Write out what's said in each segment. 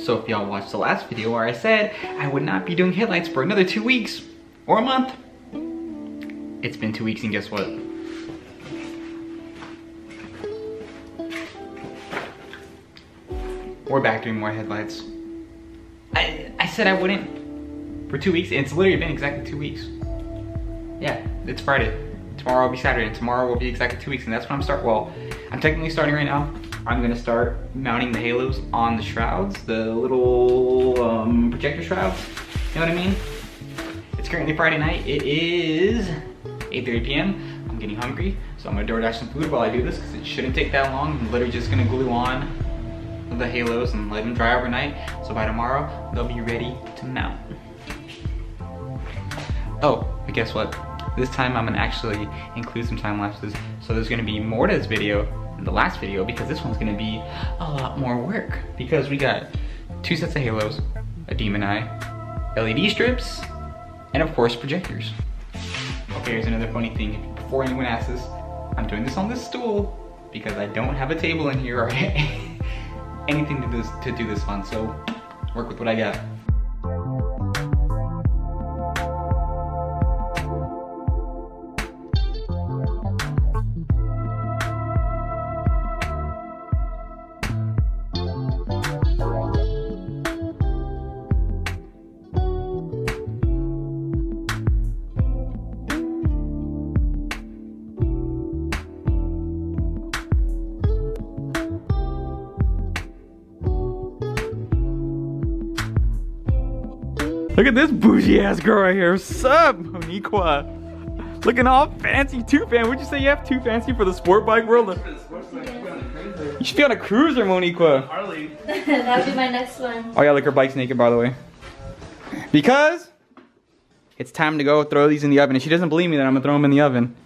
So if y'all watched the last video where I said I would not be doing headlights for another 2 weeks or a month, it's been 2 weeks and guess what? We're back doing more headlights. I said I wouldn't for 2 weeks, and it's literally been exactly 2 weeks. Yeah, it's Friday. Tomorrow will be Saturday, and tomorrow will be exactly 2 weeks, and that's when I'm technically starting right now. I'm gonna start mounting the halos on the shrouds, the little projector shrouds, you know what I mean? It's currently Friday night. It is 8:30 p.m. I'm getting hungry, so I'm gonna DoorDash some food while I do this, because it shouldn't take that long. I'm literally just gonna glue on the halos and let them dry overnight, so by tomorrow, they'll be ready to mount. Oh, but guess what? This time I'm gonna actually include some time lapses, so there's gonna be more to this video than the last video, because this one's gonna be a lot more work, because we got 2 sets of halos, a demon eye, LED strips, and of course projectors. Okay, here's another funny thing. Before anyone asks this, I'm doing this on this stool because I don't have a table in here or anything to do this on, so work with what I got. Look at this bougie ass girl right here. What's up, Moniqua? Looking all fancy, too fancy. Would you say you have too fancy for the sport bike world? You should be on a cruiser, Moniqua. Harley. That would be my next one. Oh yeah, look, her bike's naked, by the way. Because it's time to go throw these in the oven, and she doesn't believe me that I'm gonna throw them in the oven.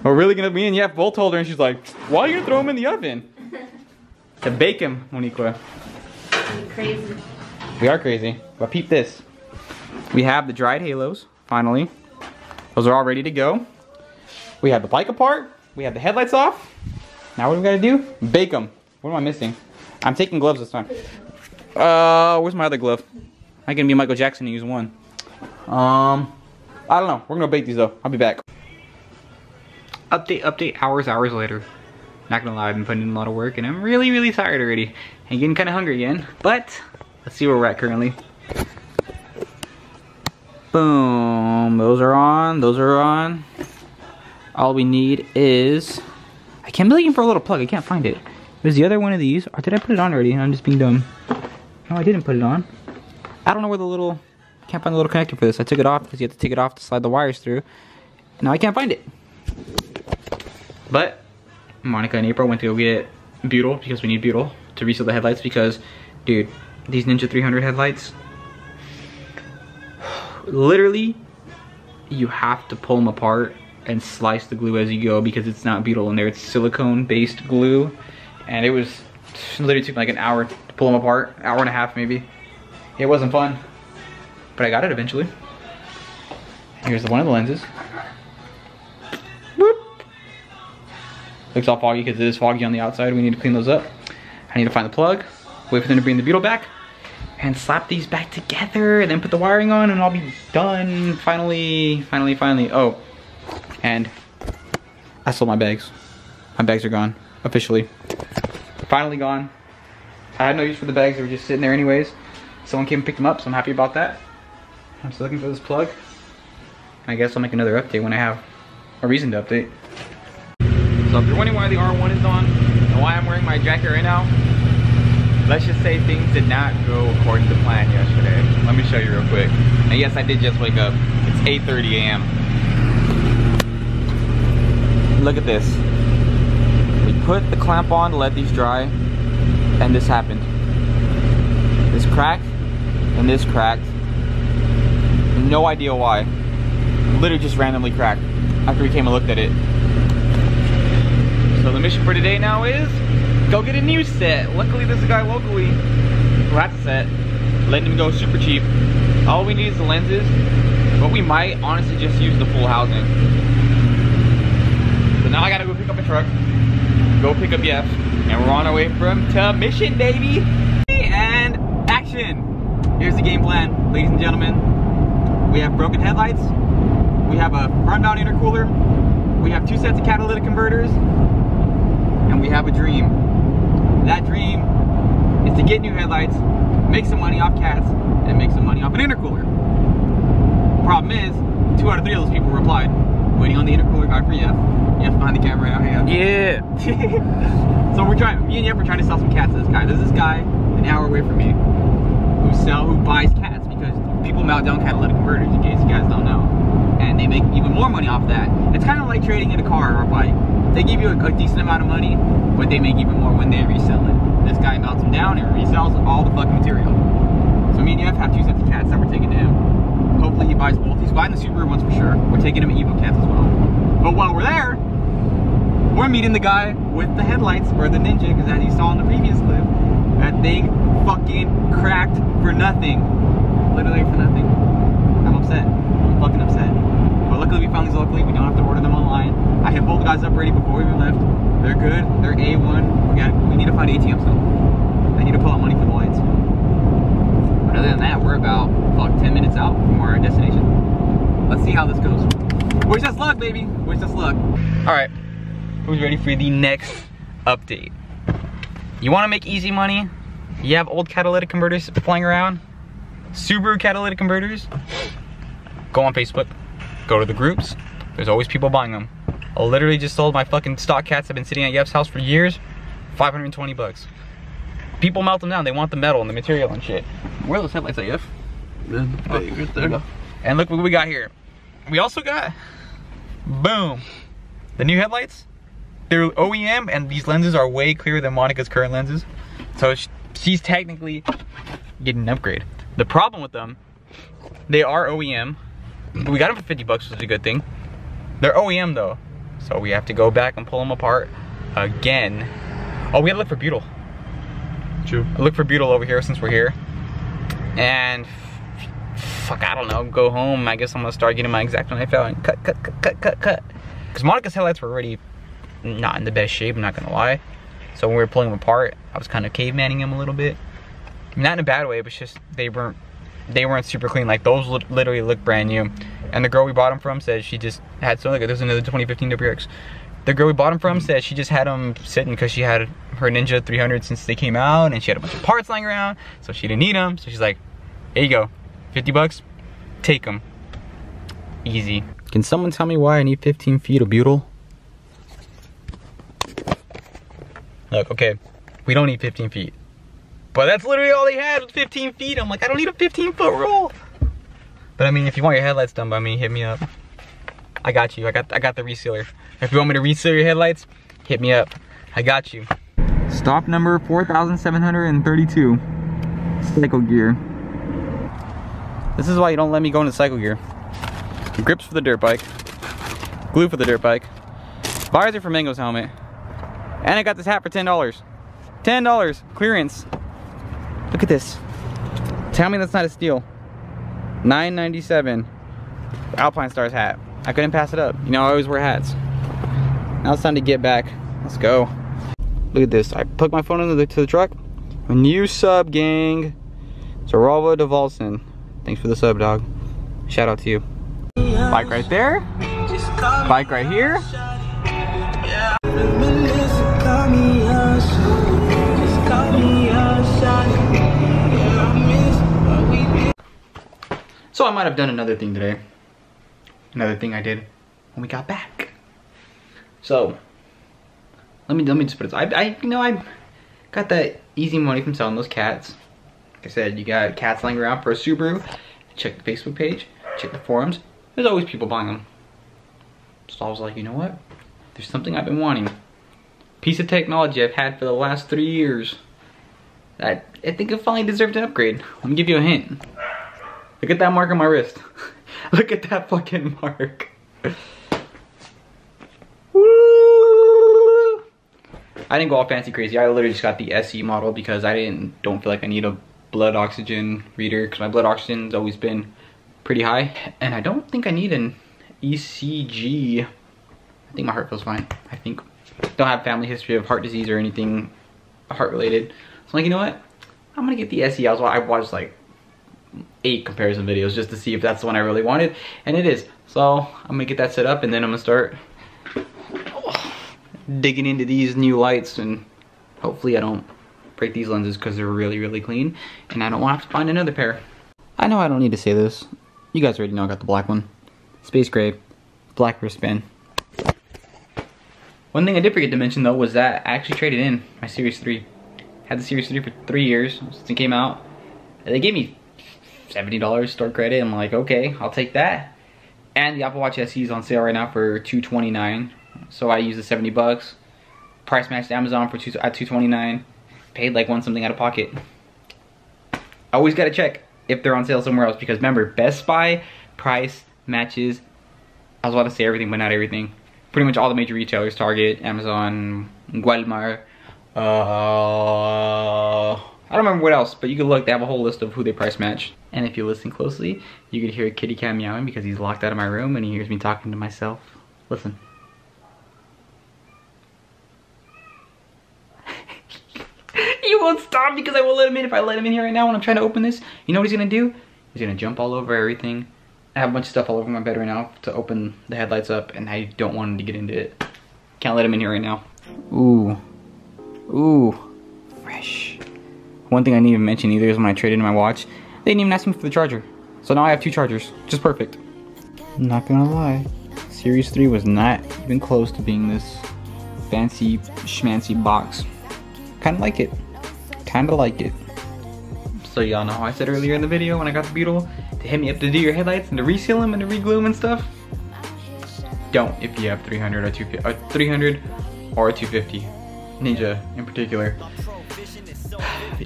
We're really gonna be in. Yeah, Vol told her, and she's like, "Why are you gonna throw them in the oven?" To bake them, Moniqua. You're crazy. We are crazy, but peep this. We have the dried halos, finally. Those are all ready to go. We have the bike apart. We have the headlights off. Now what do we gotta do? Bake them. What am I missing? I'm taking gloves this time. Where's my other glove? I can be Michael Jackson and use one. I don't know. We're gonna bake these though. I'll be back. Update, hours later. Not gonna lie, I've been putting in a lot of work and I'm really tired already. And getting kinda hungry again. But, let's see where we're at currently. Boom, those are on. All we need is, I can't be looking for a little plug, I can't find it. There's the other one of these, or did I put it on already? I'm just being dumb. No, I didn't put it on. I don't know where the little, can't find the little connector for this. I took it off because you have to take it off to slide the wires through. Now I can't find it. But, Monica and April went to go get butyl, because we need butyl to reseal the headlights, because, dude, these Ninja 300 headlights, literally, you have to pull them apart and slice the glue as you go, because it's not butyl in there, it's silicone based glue. And it literally took like an hour to pull them apart, hour and a half maybe. It wasn't fun, but I got it eventually. Here's one of the lenses. Whoop. Looks all foggy because it is foggy on the outside. We need to clean those up. I need to find the plug, wait for them to bring the butyl back, and slap these back together, and then put the wiring on, and I'll be done. Finally. Oh, and I sold my bags. My bags are gone, officially. Finally gone. I had no use for the bags, they were just sitting there anyways. Someone came and picked them up, so I'm happy about that. I'm still looking for this plug. I guess I'll make another update when I have a reason to update. So if you're wondering why the R1 is on, and why I'm wearing my jacket right now, let's just say things did not go according to plan yesterday. Let me show you real quick. And yes, I did just wake up. It's 8:30 a.m. Look at this. We put the clamp on to let these dry, and this happened. This cracked, and this cracked. No idea why. Literally just randomly cracked after we came and looked at it. So the mission for today now is go get a new set. Luckily there's a guy locally who has a set, letting him go super cheap. All we need is the lenses, but we might honestly just use the full housing. So now I gotta go pick up a truck, go pick up Jeff, and we're on our way to mission, baby. And action! Here's the game plan, ladies and gentlemen. We have broken headlights. We have a front mount intercooler. We have 2 sets of catalytic converters. And we have a dream. That dream is to get new headlights, make some money off cats, and make some money off an intercooler. Problem is, 2 out of 3 of those people replied, waiting on the intercooler guy for Yef. Yef behind the camera out here. Yeah. So me and Yef were trying to sell some cats to this guy. There's this guy an hour away from me who buys cats because people melt down catalytic converters, in case you guys don't know. And they make even more money off that. It's kind of like trading in a car or a bike. They give you a decent amount of money, but they make even more when they resell it. This guy melts them down and resells all the fucking material. So me and Yef have 2 sets of cats that we're taking to him. Hopefully he buys both. He's buying the Subaru ones for sure. We're taking him Evo cats as well. But while we're there, we're meeting the guy with the headlights for the Ninja, because as you saw in the previous clip, that thing fucking cracked for nothing. Literally for nothing. I'm upset. I'm fucking upset. But luckily we found these locally. We don't have to order them online. I had both guys up ready before we even left. They're good. They're A1. We need to find ATM still. I need to pull out money for the lights. But other than that, we're about 10 minutes out from our destination. Let's see how this goes. Wish us luck, baby. Wish us luck. All right, who's ready for the next update? You want to make easy money? You have old catalytic converters flying around? Subaru catalytic converters? Go on Facebook. Go to the groups. There's always people buying them. I literally just sold my fucking stock cats that have been sitting at Yef's house for years. 520 bucks. People melt them down. They want the metal and the material and shit. Where are those headlights at, Yef? Right there. And look what we got here. We also got, boom, the new headlights. They're OEM, and these lenses are way clearer than Monica's current lenses. So she's technically getting an upgrade. The problem with them, they are OEM. We got them for 50 bucks, which is a good thing. They're OEM though, so we have to go back and pull them apart again. Oh, we gotta look for butyl. True. Look for butyl over here since we're here. And fuck, I don't know, go home. I guess I'm gonna start getting my X-Acto knife out and cut. Because Monica's headlights were already not in the best shape, I'm not gonna lie. So when we were pulling them apart, I was kind of cavemanning them a little bit. Not in a bad way, but it's just they weren't super clean. Like those literally look brand new. And the girl we bought them from said she just had some. Look, there's another 2015 WRX. The girl we bought them from said she just had them sitting because she had her Ninja 300 since they came out, and she had a bunch of parts lying around, so she didn't need them. So she's like, "Here you go, 50 bucks, take them." Easy. Can someone tell me why I need 15 feet of butyl? Look, okay, we don't need 15 feet. But that's literally all they had was 15 feet. I'm like, I don't need a 15-foot roll. But I mean, if you want your headlights done by me, hit me up. I got you. I got the resealer. If you want me to reseal your headlights, hit me up. I got you. Stop number 4,732. Cycle gear. This is why you don't let me go into cycle gear. Grips for the dirt bike. Glue for the dirt bike. Visor for Mango's helmet. And I got this hat for $10. $10 clearance. Look at this. Tell me that's not a steal. $9.97. Alpine Stars hat. I couldn't pass it up. You know, I always wear hats. Now it's time to get back. Let's go. Look at this. I put my phone into the truck. A new sub, gang. Zaralva DeVolson. Thanks for the sub, dog. Shout out to you. Bike right there. Bike right here. So I might have done another thing today. Another thing I did when we got back. So let me just put it. I got that easy money from selling those cats. Like I said, you got cats lying around for a Subaru. Check the Facebook page. Check the forums. There's always people buying them. So I was like, you know what? There's something I've been wanting. Piece of technology I've had for the last 3 years. I think it finally deserved an upgrade. Let me give you a hint. Look at that mark on my wrist. Look at that fucking mark. Woo! I didn't go all fancy crazy. I literally just got the SE model because I don't feel like I need a blood oxygen reader because my blood oxygen's always been pretty high. And I don't think I need an ECG. I think my heart feels fine. I think. Don't have family history of heart disease or anything heart related. So I'm like, you know what? I'm gonna get the SE. I watched like 8 comparison videos just to see if that's the one I really wanted, and it is. So I'm gonna get that set up, and then I'm gonna start digging into these new lights, and hopefully I don't break these lenses because they're really, really clean, and I don't want to have to find another pair. I know I don't need to say this. You guys already know I got the black one. Space gray, black wristband. One thing I did forget to mention though was that I actually traded in my Series 3. Had the Series 3 for 3 years since it came out. They gave me $70 store credit. I'm like, okay, I'll take that. And the Apple Watch SE is on sale right now for $229. So I used the 70 bucks. Price matched Amazon for at $229. Paid like something out of pocket. Always gotta check if they're on sale somewhere else, because remember, Best Buy price matches, I was about to say everything, but not everything. Pretty much all the major retailers, Target, Amazon, Walmart, I don't remember what else, but you can look, they have a whole list of who they price match. And if you listen closely, you could hear a kitty cat meowing because he's locked out of my room and he hears me talking to myself. Listen. He won't stop because I won't let him in. If I let him in here right now when I'm trying to open this, you know what he's gonna do? He's gonna jump all over everything. I have a bunch of stuff all over my bed right now to open the headlights up, and I don't want him to get into it. Can't let him in here right now. Ooh. Ooh. Fresh. One thing I didn't even mention either is when I traded in my watch, they didn't even ask me for the charger. So now I have 2 chargers. Just perfect. I'm not gonna lie. Series 3 was not even close to being this fancy schmancy box. Kinda like it. Kinda like it. So y'all know how I said earlier in the video when I got the Beetle to hit me up to do your headlights and to reseal them and to re-glue them and stuff? Don't if you have 300 or 250, 300 or 250. Ninja in particular.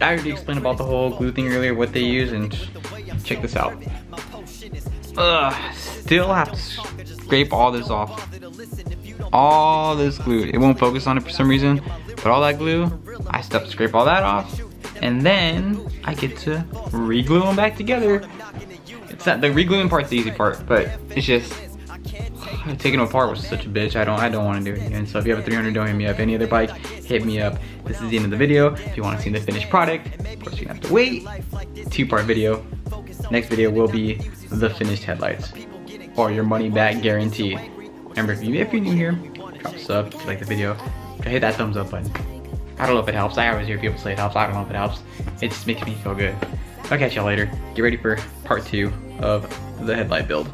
I already explained about the whole glue thing earlier, what they use, and check this out. Still have to scrape all this off. All this glue. It won't focus on it for some reason, but all that glue, I still have to scrape all that off, and then I get to re-glue them back together. It's not, the re-gluing part's the easy part, but it's just taking them apart was such a bitch. I don't want to do it again. So if you have a 300, don't hit me up. Any other bike, hit me up. This is the end of the video. If you want to see the finished product, of course you're gonna have to wait. 2-part video. Next video will be the finished headlights, or your money back guarantee. Remember, if you're new here, drop a sub if you like the video. Hit that thumbs up button. I don't know if it helps. I always hear people say it helps. I don't know if it helps. It just makes me feel good. I'll catch y'all later. Get ready for part 2 of the headlight build.